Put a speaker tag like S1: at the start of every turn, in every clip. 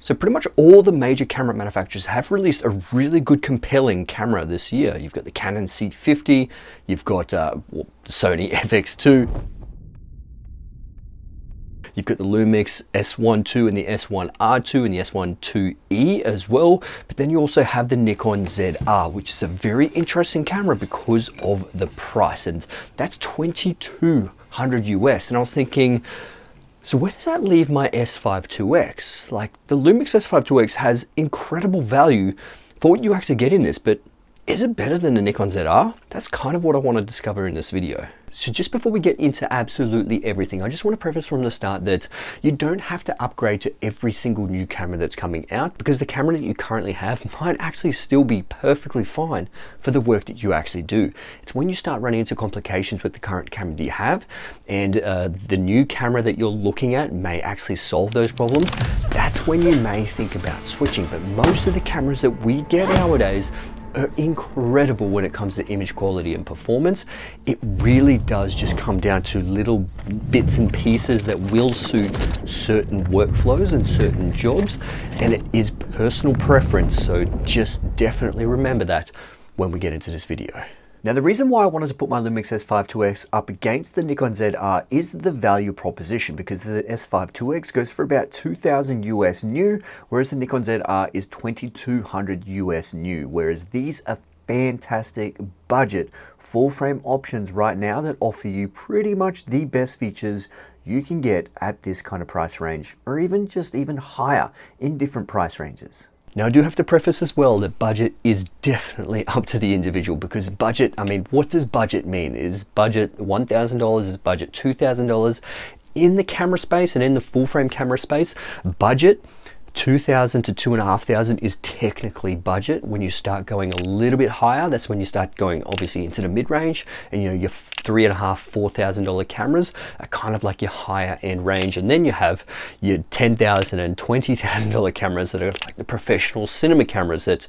S1: So pretty much all the major camera manufacturers have released a really good, compelling camera this year. You've got the Canon C50, you've got the Sony FX2, you've got the Lumix S1 II and the S1R2 and the S1 IIe as well. But then you also have the Nikon ZR, which is a very interesting camera because of the price, and that's $2,200 US. And I was thinking, so where does that leave my S5 IIX? Like, the Lumix S5 IIX has incredible value for what you actually get in this, but is it better than the Nikon ZR? That's kind of what I want to discover in this video. So just before we get into absolutely everything, I just want to preface from the start that you don't have to upgrade to every single new camera that's coming out, because the camera that you currently have might actually still be perfectly fine for the work that you actually do. It's when you start running into complications with the current camera that you have, and the new camera that you're looking at may actually solve those problems, that's when you may think about switching. But most of the cameras that we get nowadays are incredible when it comes to image quality and performance. It really does just come down to little bits and pieces that will suit certain workflows and certain jobs, and it is personal preference, so just definitely remember that when we get into this video. Now, the reason why I wanted to put my Lumix S5 IIX up against the Nikon ZR is the value proposition, because the S5 IIX goes for about $2,000 US new, whereas the Nikon ZR is $2,200 US new, whereas these are fantastic budget full frame options right now that offer you pretty much the best features you can get at this kind of price range, or even higher in different price ranges. Now, I do have to preface as well that budget is definitely up to the individual, because budget, I mean, what does budget mean? Is budget $1,000? Is budget $2,000? In the camera space and in the full frame camera space, budget $2,000 to $2,500 is technically budget. When you start going a little bit higher, that's when you start going obviously into the mid-range, and your $3,500, $4,000 cameras are kind of like your higher end range. And then you have your $10,000 and $20,000 cameras that are like the professional cinema cameras that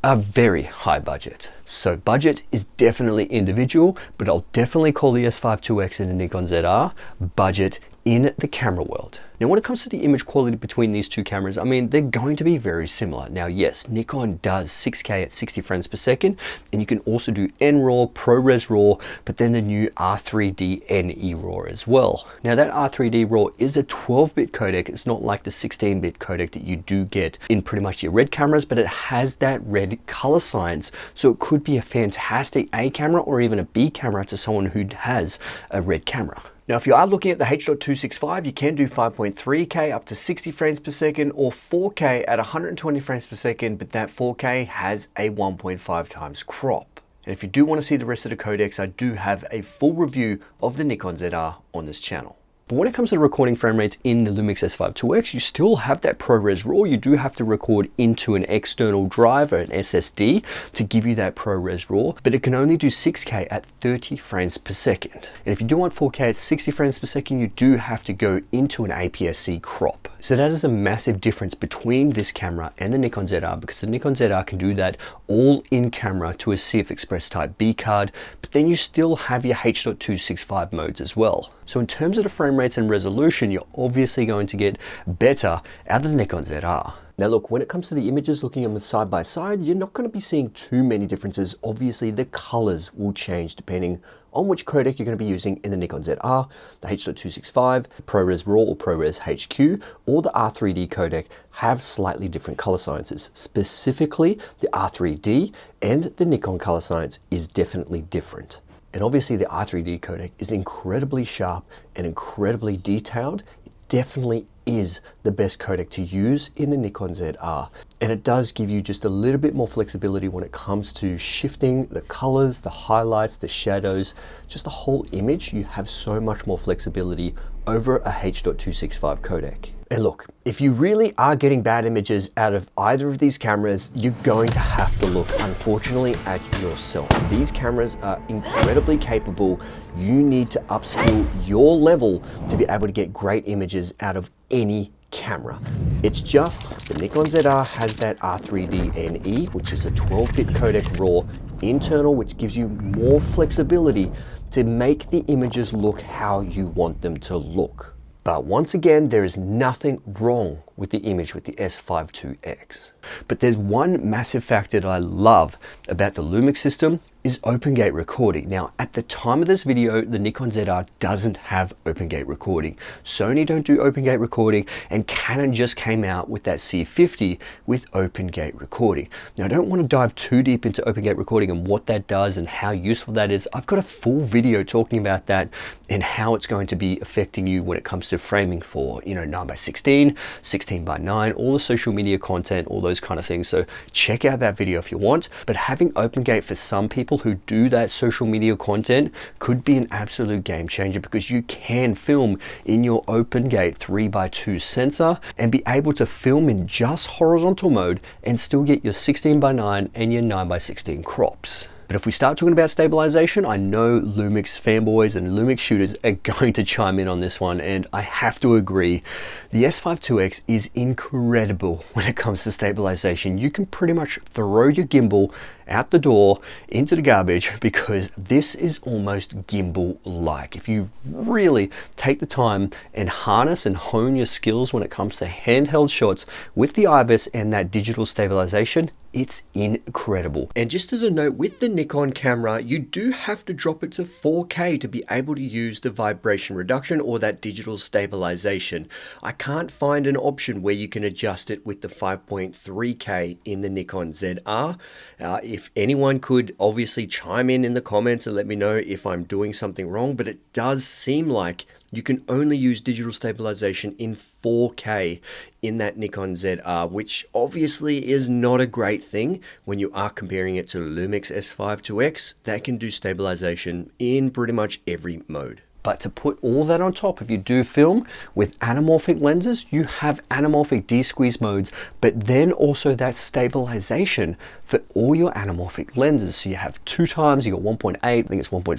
S1: are very high budget. So budget is definitely individual, but I'll definitely call the S5 IIX and the Nikon ZR budget in the camera world. Now, when it comes to the image quality between these two cameras, I mean, they're going to be very similar. Now, yes, Nikon does 6K at 60 frames per second, and you can also do NRAW, ProRes RAW, but then the new R3D NE RAW as well. Now, that R3D RAW is a 12-bit codec. It's not like the 16-bit codec that you do get in pretty much your RED cameras, but it has that RED color science. So it could be a fantastic A camera or even a B camera to someone who has a RED camera. Now, if you are looking at the H.265, you can do 5.3K up to 60 frames per second, or 4K at 120 frames per second, but that 4K has a 1.5 times crop. And if you do want to see the rest of the codecs, I do have a full review of the Nikon ZR on this channel. But when it comes to recording frame rates in the Lumix S5 IIX, you still have that ProRes RAW. You do have to record into an external drive or an SSD to give you that ProRes RAW, but it can only do 6K at 30 frames per second. And if you do want 4K at 60 frames per second, you do have to go into an APS-C crop. So that is a massive difference between this camera and the Nikon ZR, because the Nikon ZR can do that all in camera to a CF Express Type B card, but then you still have your H.265 modes as well. So in terms of the frame rates and resolution, you're obviously going to get better out of the Nikon ZR. Now look, when it comes to the images, looking at them side by side, you're not going to be seeing too many differences. Obviously, the colors will change depending on which codec you're going to be using in the Nikon ZR, the H.265, ProRes RAW or ProRes HQ, or the R3D codec have slightly different color sciences. Specifically, the R3D and the Nikon color science is definitely different. And obviously the R3D codec is incredibly sharp and incredibly detailed. It definitely is the best codec to use in the Nikon ZR. And it does give you just a little bit more flexibility when it comes to shifting the colors, the highlights, the shadows, just the whole image. You have so much more flexibility over a H.265 codec. And look, if you really are getting bad images out of either of these cameras, you're going to have to look, unfortunately, at yourself. These cameras are incredibly capable. You need to upskill your level to be able to get great images out of any camera. It's just the Nikon ZR has that R3D NE, which is a 12-bit codec RAW internal, which gives you more flexibility to make the images look how you want them to look. But once again, there is nothing wrong with the image with the S5 IIX. But there's one massive factor that I love about the Lumix system is OpenGate recording. Now, at the time of this video, the Nikon ZR doesn't have OpenGate recording. Sony don't do OpenGate recording, and Canon just came out with that C50 with OpenGate recording. Now, I don't want to dive too deep into OpenGate recording and what that does and how useful that is. I've got a full video talking about that and how it's going to be affecting you when it comes to framing for, 9x16, 16x9, all the social media content, all those kind of things. So check out that video if you want. But having OpenGate for some people who do that social media content could be an absolute game changer, because you can film in your OpenGate 3x2 sensor and be able to film in just horizontal mode and still get your 16x9 and your 9x16 crops. But if we start talking about stabilization, I know Lumix fanboys and Lumix shooters are going to chime in on this one, and I have to agree. The S5 IIX is incredible when it comes to stabilization. You can pretty much throw your gimbal out the door into the garbage, because this is almost gimbal-like. If you really take the time and harness and hone your skills when it comes to handheld shots with the IBIS and that digital stabilization, it's incredible. And just as a note, with the Nikon camera, you do have to drop it to 4K to be able to use the vibration reduction or that digital stabilization. I can't find an option where you can adjust it with the 5.3K in the Nikon ZR. If anyone could obviously chime in the comments and let me know if I'm doing something wrong, but it does seem like you can only use digital stabilization in 4K in that Nikon ZR, which obviously is not a great thing when you are comparing it to Lumix S5 IIX that can do stabilization in pretty much every mode. But to put all that on top, if you do film with anamorphic lenses, you have anamorphic D-squeeze modes, but then also that stabilization for all your anamorphic lenses. So you have 2 times, you got 1.8, I think it's 1.5,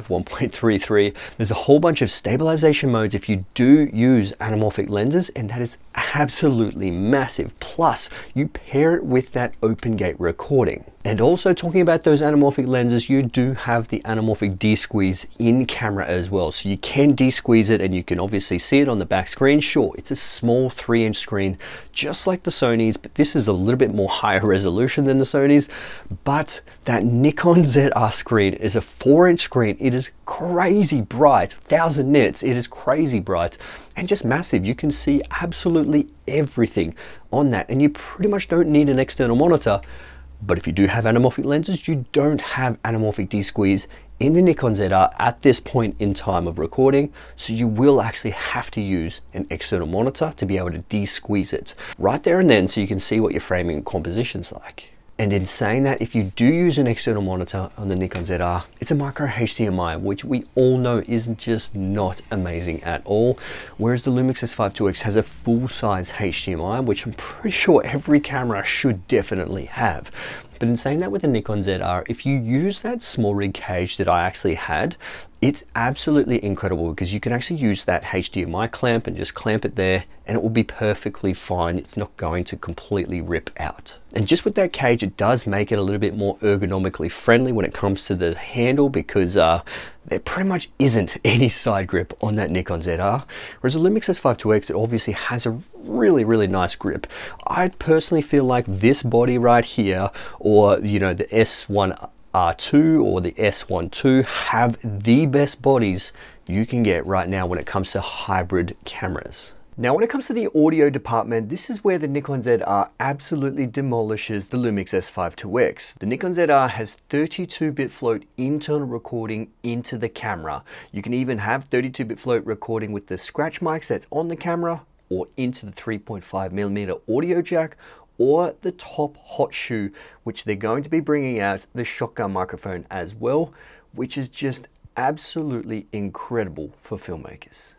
S1: 1.33. There's a whole bunch of stabilization modes if you do use anamorphic lenses, and that is absolutely massive. Plus, you pair it with that OpenGate recording. And also talking about those anamorphic lenses, you do have the anamorphic D-squeeze in camera as well. So you can D-squeeze it, and you can obviously see it on the back screen. Sure, it's a small 3-inch screen, just like the Sony's, but this is a little bit more higher resolution than the Sony's. But that Nikon ZR screen is a 4-inch screen. It is crazy bright, 1000 nits. It is crazy bright and just massive. You can see absolutely everything on that, and you pretty much don't need an external monitor. But if you do have anamorphic lenses, you don't have anamorphic D-squeeze in the Nikon ZR at this point in time of recording, so you will actually have to use an external monitor to be able to de-squeeze it right there and then, so you can see what your framing composition's like. And in saying that, if you do use an external monitor on the Nikon ZR, it's a micro HDMI, which we all know is just not amazing at all. Whereas the Lumix S5 IIX has a full-size HDMI, which I'm pretty sure every camera should definitely have. But in saying that, with the Nikon ZR, if you use that small rig cage that I actually had, it's absolutely incredible, because you can actually use that HDMI clamp and just clamp it there, and it will be perfectly fine. It's not going to completely rip out. And just with that cage, it does make it a little bit more ergonomically friendly when it comes to the handle, because there pretty much isn't any side grip on that Nikon ZR. Whereas the Lumix S5 IIX, it obviously has a really nice grip. I personally feel like this body right here, or the S1R2 or the S1 II, have the best bodies you can get right now when it comes to hybrid cameras. Now, when it comes to the audio department, this is where the Nikon ZR absolutely demolishes the Lumix S5 IIX. The Nikon ZR has 32-bit float internal recording into the camera. You can even have 32-bit float recording with the scratch mics that's on the camera, or into the 3.5mm audio jack, or the top hot shoe, which they're going to be bringing out the shotgun microphone as well, which is just absolutely incredible for filmmakers.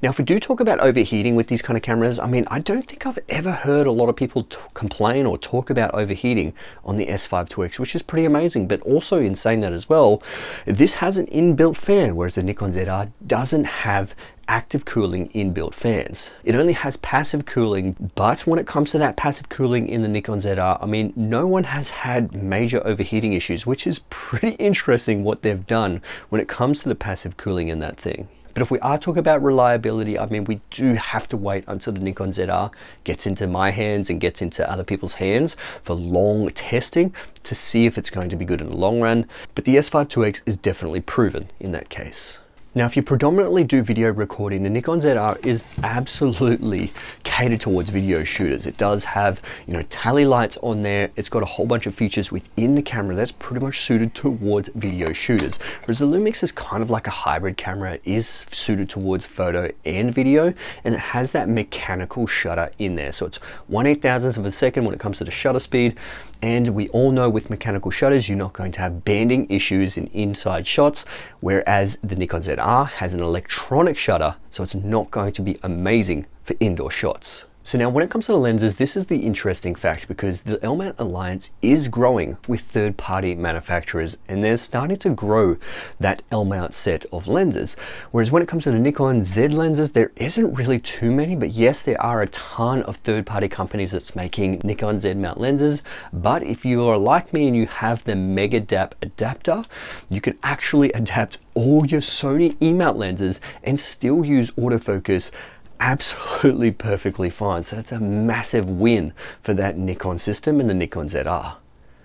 S1: Now, if we do talk about overheating with these kind of cameras, I mean, I don't think I've ever heard a lot of people complain or talk about overheating on the S5 IIX, which is pretty amazing. But also, in saying that as well, this has an inbuilt fan, whereas the Nikon ZR doesn't have active cooling inbuilt fans. It only has passive cooling, but when it comes to that passive cooling in the Nikon ZR, I mean, no one has had major overheating issues, which is pretty interesting what they've done when it comes to the passive cooling in that thing. But if we are talking about reliability, I mean, we do have to wait until the Nikon ZR gets into my hands and gets into other people's hands for long testing to see if it's going to be good in the long run. But the S5 IIX is definitely proven in that case. Now, if you predominantly do video recording, the Nikon ZR is absolutely catered towards video shooters. It does have, tally lights on there. It's got a whole bunch of features within the camera that's pretty much suited towards video shooters. Whereas the Lumix is kind of like a hybrid camera. It is suited towards photo and video, and it has that mechanical shutter in there. So it's 1/8000th of a second when it comes to the shutter speed. And we all know with mechanical shutters, you're not going to have banding issues in inside shots, whereas the Nikon ZR has an electronic shutter, so it's not going to be amazing for indoor shots. So now when it comes to the lenses, this is the interesting fact, because the L-mount Alliance is growing with third-party manufacturers, and they're starting to grow that L-mount set of lenses. Whereas when it comes to the Nikon Z lenses, there isn't really too many, but yes, there are a ton of third-party companies that's making Nikon Z mount lenses. But if you are like me and you have the Megadap adapter, you can actually adapt all your Sony E-mount lenses and still use autofocus absolutely perfectly fine. So that's a massive win for that Nikon system and the Nikon ZR.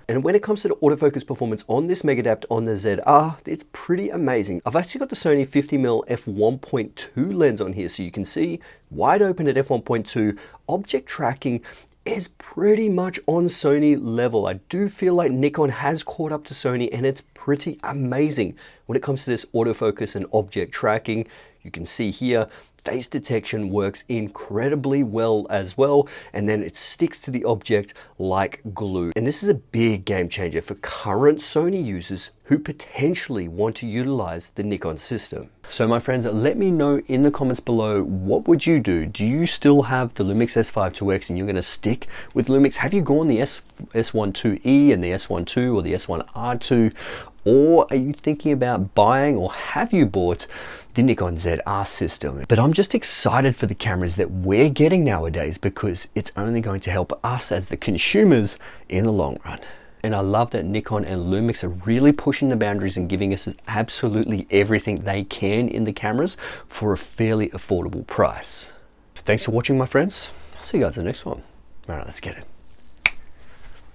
S1: And when it comes to the autofocus performance on this Megadapt on the ZR, it's pretty amazing. I've actually got the Sony 50mm f1.2 lens on here, so you can see wide open at f1.2. Object tracking is pretty much on Sony level. I do feel like Nikon has caught up to Sony, and it's pretty amazing when it comes to this autofocus and object tracking. You can see here, face detection works incredibly well as well, and then it sticks to the object like glue. And this is a big game changer for current Sony users who potentially want to utilize the Nikon system. So my friends, let me know in the comments below, what would you do? Do you still have the Lumix S5 IIX and you're gonna stick with Lumix? Have you gone the S1 IIe and the S1 II or the S1R2? Or are you thinking about buying, or have you bought the Nikon ZR system? But I'm just excited for the cameras that we're getting nowadays, because it's only going to help us as the consumers in the long run. And I love that Nikon and Lumix are really pushing the boundaries and giving us absolutely everything they can in the cameras for a fairly affordable price. So thanks for watching, my friends. I'll see you guys in the next one. All right, let's get it.